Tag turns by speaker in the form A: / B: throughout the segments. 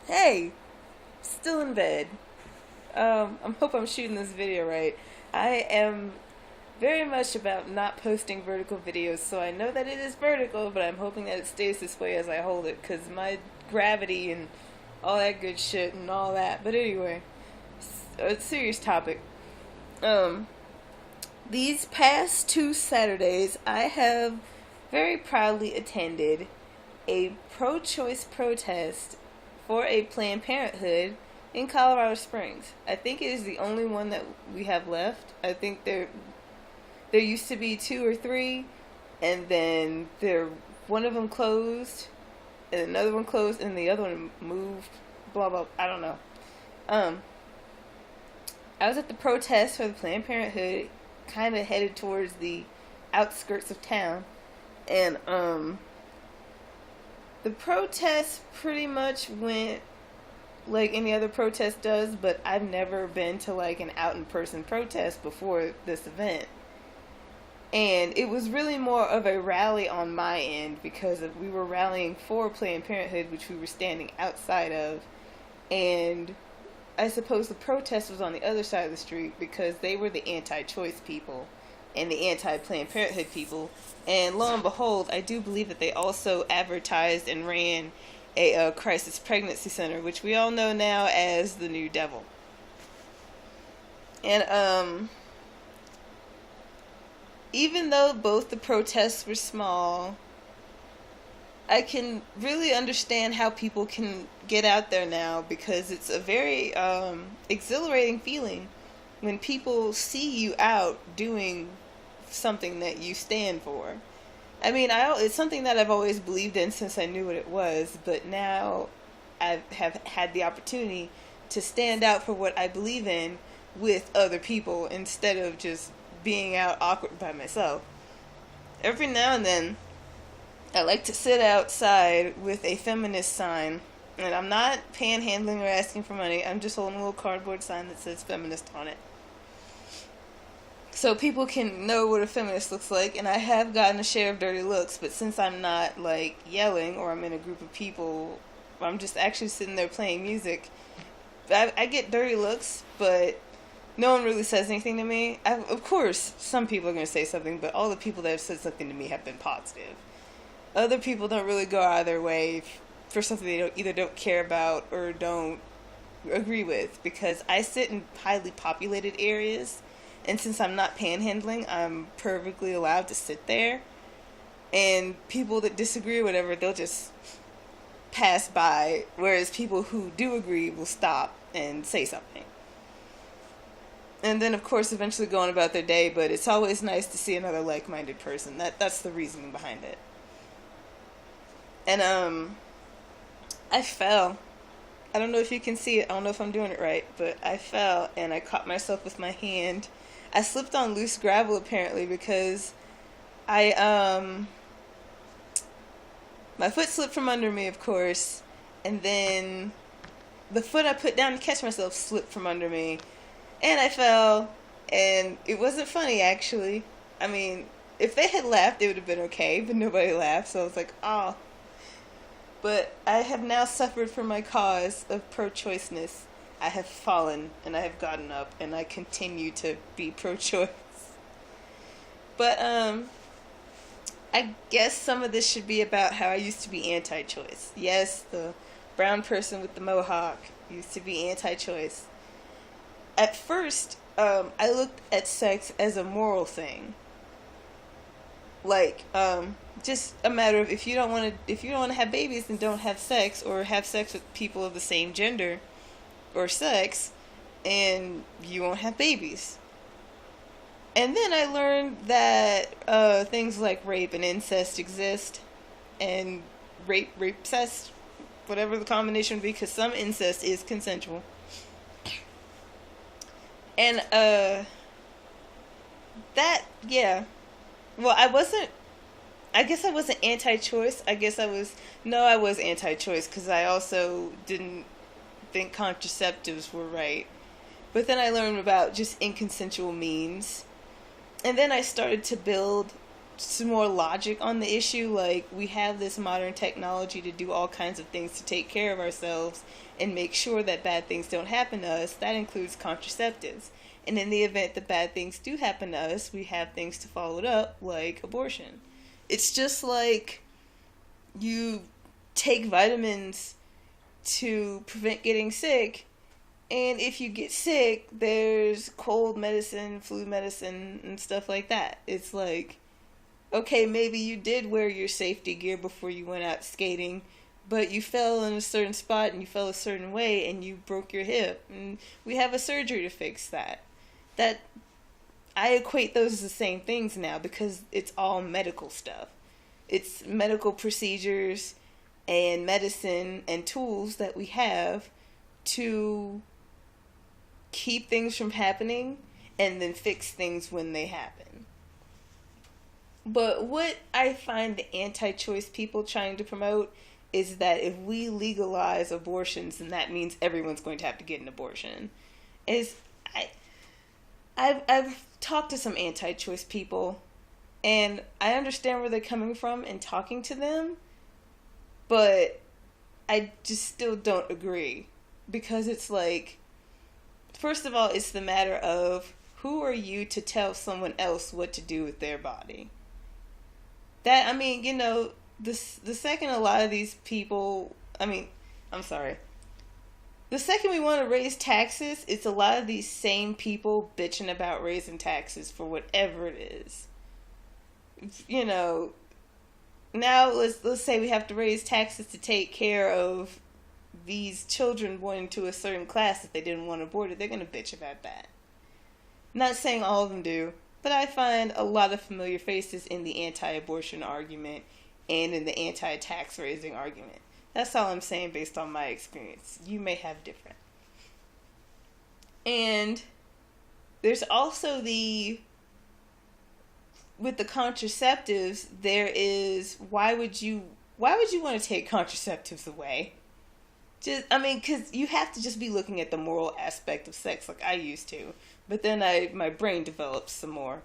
A: Hey, still in bed. I hope I'm shooting this video right. I am very much about not posting vertical videos, so I know that it is vertical, but I'm hoping that it stays this way as I hold it, because my gravity and all that good shit and all that. But anyway, a serious topic. Um, these past two Saturdays, I have very proudly attended a pro choice protest for a Planned Parenthood in Colorado Springs. I think it is the only one that we have left. I think there used to be two or three, and then one of them closed, and another one closed, and the other one moved. Blah blah. I don't know. Um, I was at the protest for the Planned Parenthood, kind of headed towards the outskirts of town, and the protest pretty much went like any other protest does, but I've never been to like an out in person protest before this event. And it was really more of a rally on my end because we were rallying for Planned Parenthood, which we were standing outside of. And I suppose the protest was on the other side of the street because they were the anti-choice people and the anti-Planned Parenthood people. And lo and behold, I do believe that they also advertised and ran a crisis pregnancy center, which we all know now as the New Devil. And even though both the protests were small, I can really understand how people can get out there now, because it's a very exhilarating feeling when people see you out doing something that you stand for. I mean, it's something that I've always believed in since I knew what it was, but now I have had the opportunity to stand out for what I believe in with other people instead of just being out awkward by myself. Every now and then, I like to sit outside with a feminist sign, and I'm not panhandling or asking for money. I'm just holding a little cardboard sign that says feminist on it, so people can know what a feminist looks like. And I have gotten a share of dirty looks, but since I'm not like yelling or I'm in a group of people, I'm just actually sitting there playing music, I get dirty looks, but no one really says anything to me. Of course, some people are going to say something, but all the people that have said something to me have been positive. Other people don't really go out of their way for something they either don't care about or don't agree with, because I sit in highly populated areas, and since I'm not panhandling, I'm perfectly allowed to sit there, and people that disagree or whatever, they'll just pass by, whereas people who do agree will stop and say something. And then, of course, eventually go on about their day, but it's always nice to see another like-minded person. That's the reasoning behind it. And, I fell. I don't know if you can see it. I don't know if I'm doing it right, but I fell, and I caught myself with my hand. I slipped on loose gravel, apparently, because my foot slipped from under me, of course, and then the foot I put down to catch myself slipped from under me, and I fell, and it wasn't funny, actually. I mean, if they had laughed, it would have been okay, but nobody laughed, so I was like, oh. But I have now suffered for my cause of pro-choiceness. I have fallen, and I have gotten up, and I continue to be pro-choice. But, I guess some of this should be about how I used to be anti-choice. Yes, the brown person with the mohawk used to be anti-choice. At first, I looked at sex as a moral thing. Like, just a matter of if you don't want to have babies, then don't have sex, or have sex with people of the same gender or sex, and you won't have babies. And then I learned that things like rape and incest exist, and rape-cest, whatever the combination would be, because some incest is consensual. And yeah. Well, I guess I wasn't anti-choice. I was anti-choice, because I also didn't think contraceptives were right. But then I learned about just inconsensual means. And then I started to build some more logic on the issue. Like, we have this modern technology to do all kinds of things to take care of ourselves and make sure that bad things don't happen to us. That includes contraceptives. And in the event that bad things do happen to us, we have things to follow it up, like abortion. It's just like you take vitamins to prevent getting sick, and if you get sick, there's cold medicine, flu medicine, and stuff like that. It's like, okay, maybe you did wear your safety gear before you went out skating, but you fell in a certain spot and you fell a certain way and you broke your hip, and we have a surgery to fix that. That, I equate those as the same things now because it's all medical stuff. It's medical procedures and medicine and tools that we have to keep things from happening and then fix things when they happen. But what I find the anti-choice people trying to promote is that if we legalize abortions, then that means everyone's going to have to get an abortion. I've talked to some anti-choice people, and I understand where they're coming from in talking to them, but I just still don't agree. Because it's like, first of all, it's the matter of, who are you to tell someone else what to do with their body? That, I mean, you know, the second a lot of these people, the second we want to raise taxes, it's a lot of these same people bitching about raising taxes for whatever it is. You know, now let's say we have to raise taxes to take care of these children born to a certain class if they didn't want aborted. They're going to bitch about that. Not saying all of them do, but I find a lot of familiar faces in the anti-abortion argument and in the anti-tax raising argument. That's all I'm saying based on my experience. You may have different. And there's also with the contraceptives, there is, why would you want to take contraceptives away? Because you have to just be looking at the moral aspect of sex like I used to. But then my brain developed some more.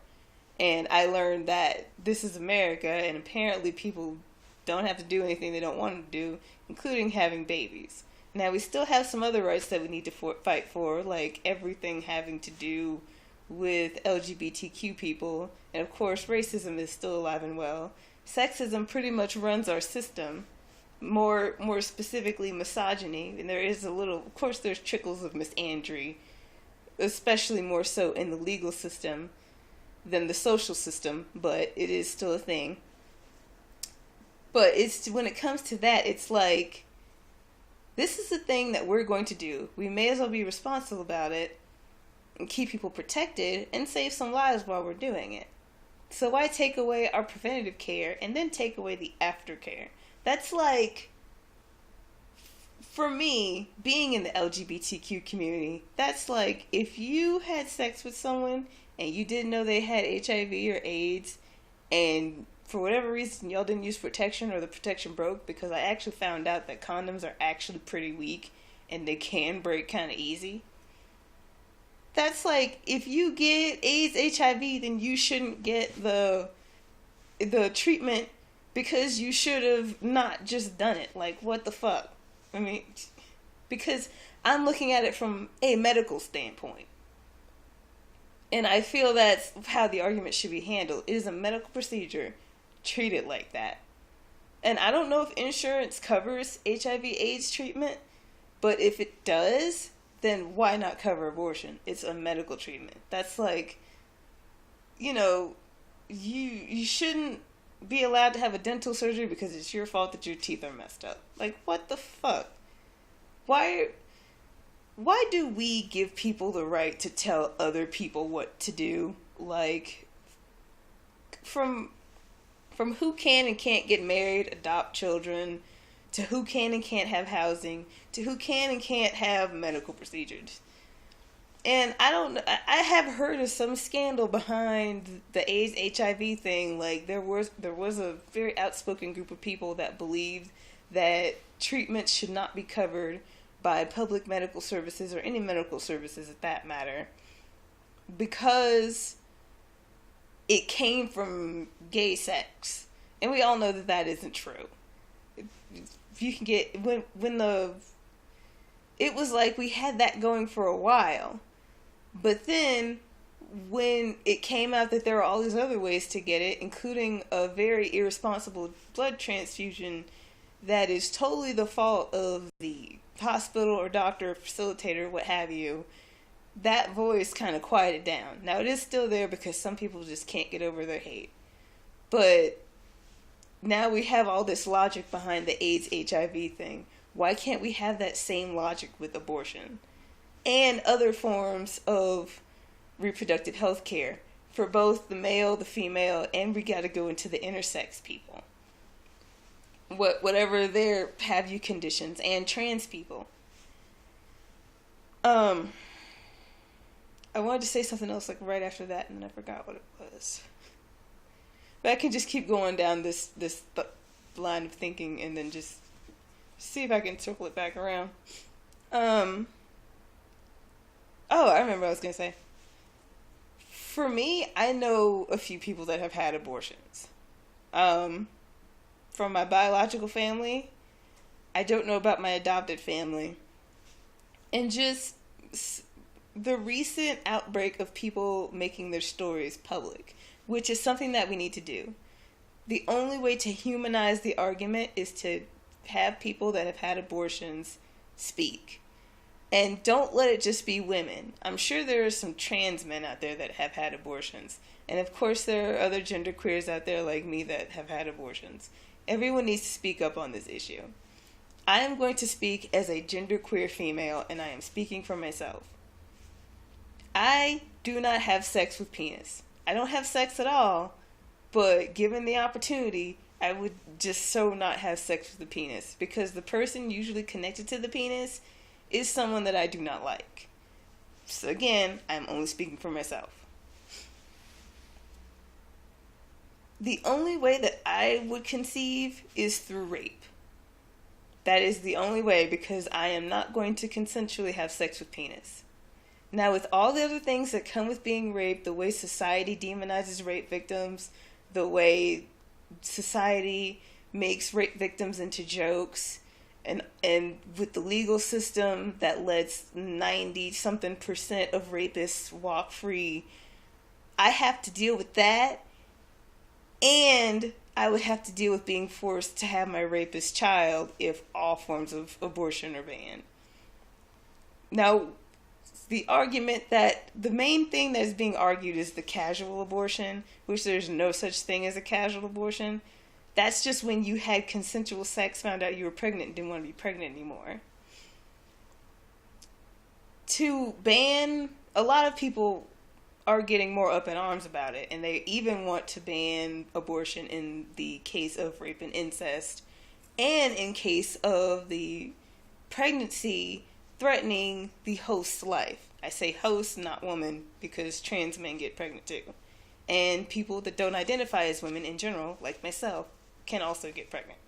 A: And I learned that this is America, and apparently people don't have to do anything they don't want to do, including having babies. Now, we still have some other rights that we need to fight for, like everything having to do with LGBTQ people. And of course, racism is still alive and well. Sexism pretty much runs our system. More specifically, misogyny. And there is of course, there's trickles of misandry, especially more so in the legal system than the social system, but it is still a thing. But when it comes to that, it's like, this is the thing that we're going to do. We may as well be responsible about it and keep people protected and save some lives while we're doing it. So why take away our preventative care and then take away the aftercare? That's like, for me, being in the LGBTQ community, that's like, if you had sex with someone and you didn't know they had HIV or AIDS, and for whatever reason y'all didn't use protection or the protection broke, because I actually found out that condoms are actually pretty weak and they can break kind of easy. That's like, if you get AIDS, HIV, then you shouldn't get the treatment, because you should have not just done it. Like, what the fuck? I mean, because I'm looking at it from a medical standpoint. And I feel that's how the argument should be handled. It is a medical procedure. Treat it like that. And I don't know if insurance covers HIV/AIDS treatment, but if it does, then why not cover abortion? It's a medical treatment. That's like, you know, you shouldn't be allowed to have a dental surgery because it's your fault that your teeth are messed up. Like, what the fuck? Why do we give people the right to tell other people what to do? Like, from who can and can't get married, adopt children, to who can and can't have housing, to who can and can't have medical procedures. And I have heard of some scandal behind the AIDS HIV thing. Like, there was a very outspoken group of people that believed that treatments should not be covered by public medical services, or any medical services at that matter, because it came from gay sex. And we all know that that isn't true. If you can get, when the, it was like we had that going for a while. But then, when it came out that there are all these other ways to get it, including a very irresponsible blood transfusion that is totally the fault of the hospital or doctor, facilitator, what have you, that voice kind of quieted down. Now, it is still there because some people just can't get over their hate. But now we have all this logic behind the AIDS HIV thing. Why can't we have that same logic with abortion? And other forms of reproductive health care for both the male, the female, and we got to go into the intersex people. Whatever their have you conditions, and trans people. I wanted to say something else like right after that, and then I forgot what it was. But I can just keep going down this line of thinking, and then just see if I can circle it back around. Oh, I remember what I was gonna say. For me, I know a few people that have had abortions. From my biological family, I don't know about my adopted family, and just the recent outbreak of people making their stories public, which is something that we need to do. The only way to humanize the argument is to have people that have had abortions speak. And don't let it just be women. I'm sure there are some trans men out there that have had abortions. And of course there are other genderqueers out there like me that have had abortions. Everyone needs to speak up on this issue. I am going to speak as a genderqueer female, and I am speaking for myself. I do not have sex with penis. I don't have sex at all, but given the opportunity, I would just so not have sex with the penis, because the person usually connected to the penis is someone that I do not like. So again, I'm only speaking for myself. The only way that I would conceive is through rape. That is the only way, because I am not going to consensually have sex with penis. Now, with all the other things that come with being raped, the way society demonizes rape victims, the way society makes rape victims into jokes, and with the legal system that lets 90-something% of rapists walk free, I have to deal with that, and I would have to deal with being forced to have my rapist child if all forms of abortion are banned. Now, the argument that the main thing that is being argued is the casual abortion, which there's no such thing as a casual abortion. That's just when you had consensual sex, found out you were pregnant, and didn't want to be pregnant anymore. To ban, a lot of people are getting more up in arms about it, and they even want to ban abortion in the case of rape and incest, and in case of the pregnancy threatening the host's life. I say host, not woman, because trans men get pregnant too. And people that don't identify as women in general, like myself, can also get pregnant.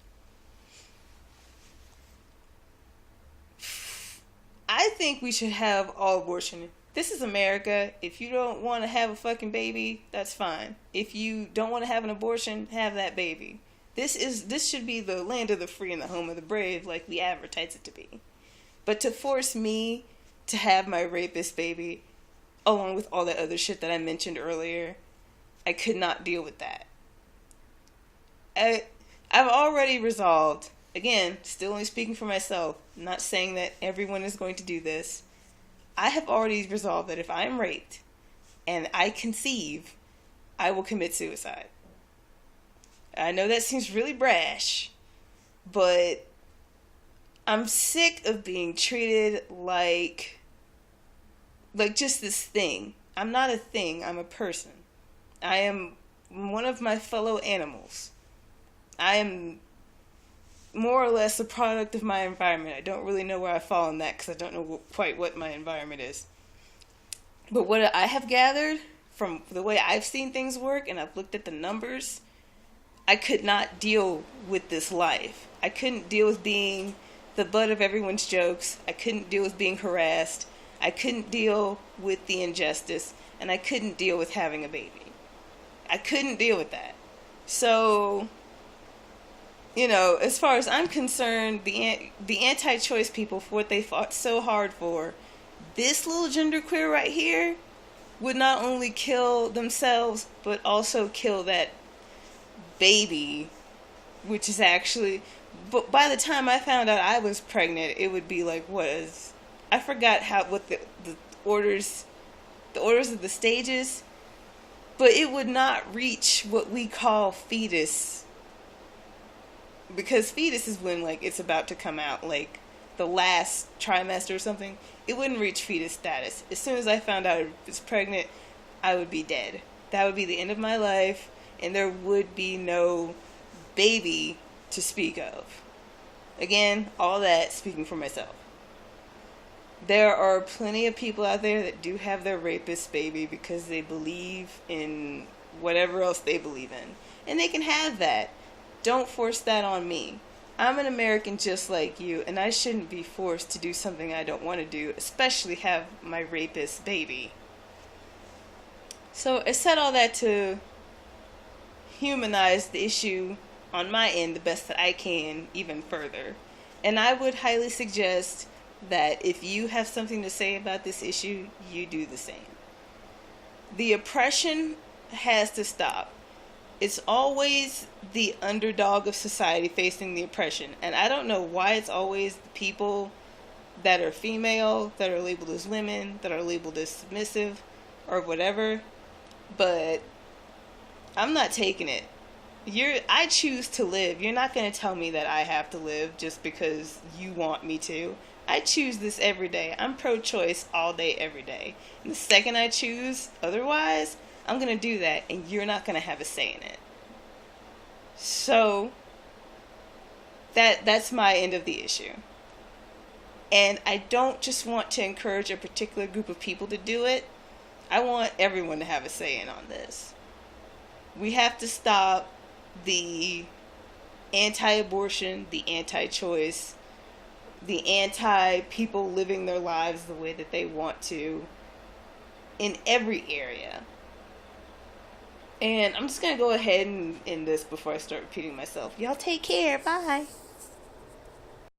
A: I think we should have all abortion. This is America. If you don't want to have a fucking baby, that's fine. If you don't want to have an abortion, have that baby. This should be the land of the free and the home of the brave, like we advertise it to be. But to force me to have my rapist baby, along with all that other shit that I mentioned earlier, I could not deal with that. I've already resolved, again, still only speaking for myself, not saying that everyone is going to do this. I have already resolved that if I am raped and I conceive, I will commit suicide. I know that seems really brash, but I'm sick of being treated like just this thing. I'm not a thing, I'm a person. I am one of my fellow animals. I am more or less a product of my environment. I don't really know where I fall in that because I don't know quite what my environment is. But what I have gathered from the way I've seen things work, and I've looked at the numbers, I could not deal with this life. I couldn't deal with being the butt of everyone's jokes. I couldn't deal with being harassed. I couldn't deal with the injustice. And I couldn't deal with having a baby. I couldn't deal with that. So, as far as I'm concerned, the anti-choice people, for what they fought so hard for, this little genderqueer right here would not only kill themselves, but also kill that baby, which is actually. But by the time I found out I was pregnant, it would be like I forgot what the orders, of the stages, but it would not reach what we call fetus, because fetus is when like it's about to come out, like the last trimester or something. It wouldn't reach fetus status. As soon as I found out I was pregnant, I would be dead. That would be the end of my life, and there would be no baby to speak of. Again, all that speaking for myself. There are plenty of people out there that do have their rapist baby because they believe in whatever else they believe in. And they can have that. Don't force that on me. I'm an American just like you, and I shouldn't be forced to do something I don't want to do, especially have my rapist baby. So I said all that to humanize the issue on my end the best that I can even further. And I would highly suggest that if you have something to say about this issue, you do the same. The oppression has to stop. It's always the underdog of society facing the oppression. And I don't know why it's always the people that are female, that are labeled as women, that are labeled as submissive, or whatever. But I'm not taking it. I choose to live. You're not going to tell me that I have to live just because you want me to. I choose this every day. I'm pro-choice all day, every day. And the second I choose otherwise, I'm going to do that, and you're not going to have a say in it. So, that's my end of the issue. And I don't just want to encourage a particular group of people to do it. I want everyone to have a say in on this. We have to stop the anti-abortion, the anti-choice, the anti-people living their lives the way that they want to in every area. And I'm just going to go ahead and end this before I start repeating myself. Y'all take care. Bye.